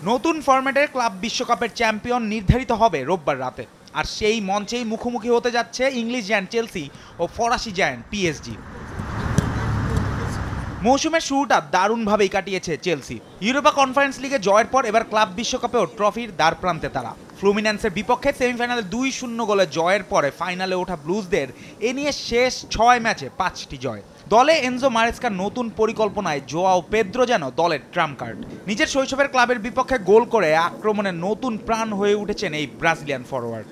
নতুন ফরম্যাটের ক্লাব বিশ্বকাপের চ্যাম্পিয়ন নির্ধারিত হবে রোববার রাতে, আর সেই মঞ্চেই মুখোমুখি হতে যাচ্ছে ইংলিশ জায়ান্ট চেলসি ও ফরাসি জায়ান্ট পিএসজি। মৌসুমের শুরুটা দারুণভাবেই কাটিয়েছে চেলসি। ইউরোপা কনফারেন্স লিগে জয়ের পর এবার ক্লাব বিশ্বকাপেও ট্রফির দ্বার প্রান্তে তারা। ফ্লুমিনেন্সের বিপক্ষে সেমিফাইনালে 2-0 গোলে জয়ের পরে ফাইনালে ওঠা ব্লুজদের এ নিয়ে শেষ 6 ম্যাচে 5টি জয়। দলে এনজো মারেস্কার নতুন পরিকল্পনায় জোয়াও পেদ্রো যেন দলের ট্রাম্প কার্ড। নিজের শৈশবের ক্লাবের বিপক্ষে গোল করে আক্রমণে নতুন প্রাণ হয়ে উঠেছেন এই ব্রাজিলিয়ান ফরওয়ার্ড।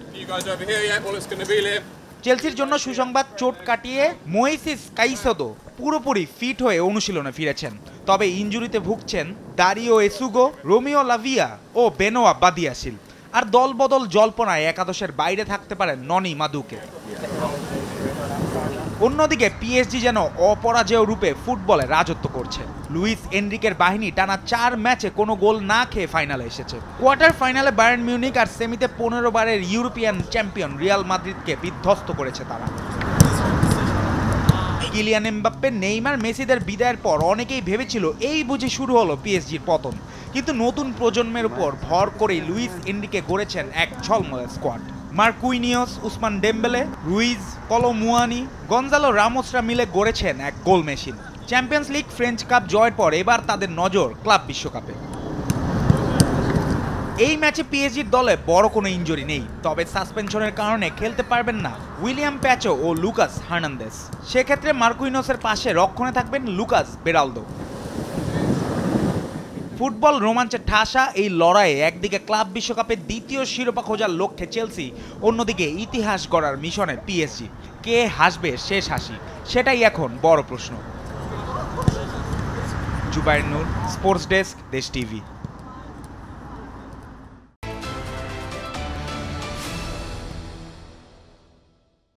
চেলসির জন্য সুসংবাদ, চোট কাটিয়ে মোয়েসিস কাইসোদো পুরোপুরি ফিট হয়ে অনুশীলনে ফিরেছেন। তবে ইনজুরিতে ভুগছেন দারিও এসুগো, রোমিও লাভিয়া ও বেনোয়া বাদিয়াসিল। আর দলবদল জল্পনায় একাদশের বাইরে থাকতে পারেন ননি মাদুকে। অন্যদিকে পিএসজি যেন অপরাজেয় রূপে ফুটবলে রাজত্ব করছে। লুইস এনরিকের বাহিনী টানা 4 ম্যাচে কোনো গোল না খেয়ে ফাইনালে এসেছে। কোয়ার্টার ফাইনালে বায়ার্ন মিউনিখ আর সেমিতে 15 বারের ইউরোপিয়ান চ্যাম্পিয়ন রিয়াল মাদ্রিদকে বিধ্বস্ত করেছে তারা। কিলিয়ান এমবাপ্পে, নেইমার, মেসিদের বিদায়ের পর অনেকেই ভেবেছিল এই বুঝি শুরু হলো পিএসজির পতন। কিন্তু নতুন প্রজন্মের উপর ভর করেই লুইস এনরিকে গড়েছেন এক ঝলমলে স্কোয়াড। মার্কুইনিয়স, উসমান ডেম্বেলে, রুইজ, কলো মুয়ানি, গঞ্জালো রামোসরা মিলে গড়েছেন এক goal machine. Champions league, French cup জয়ের পর এবার তাদের নজর ক্লাব বিশ্বকাপে। এই ম্যাচে পিএসজির দলে বড় কোনো ইনজুরি নেই, তবে সাসপেনশনের কারণে খেলতে পারবেন না উইলিয়াম প্যাচো ও লুকাস হার্নান্দেস। সেক্ষেত্রে মার্কুইনোসের পাশে রক্ষণে থাকবেন লুকাস বেরালদো। ফুটবল রোমাঞ্চে ঠাসা এই লড়াইয়ে একদিকে ক্লাব বিশ্বকাপের দ্বিতীয় শিরোপা খোঁজার লক্ষ্যে চেলসি, অন্যদিকে ইতিহাস গড়ার মিশনে পিএসজি। কে হাসবে শেষ হাসি, সেটাই এখন বড় প্রশ্ন। জুবায়ের নূর, স্পোর্টস ডেস্ক, দেশ টিভি।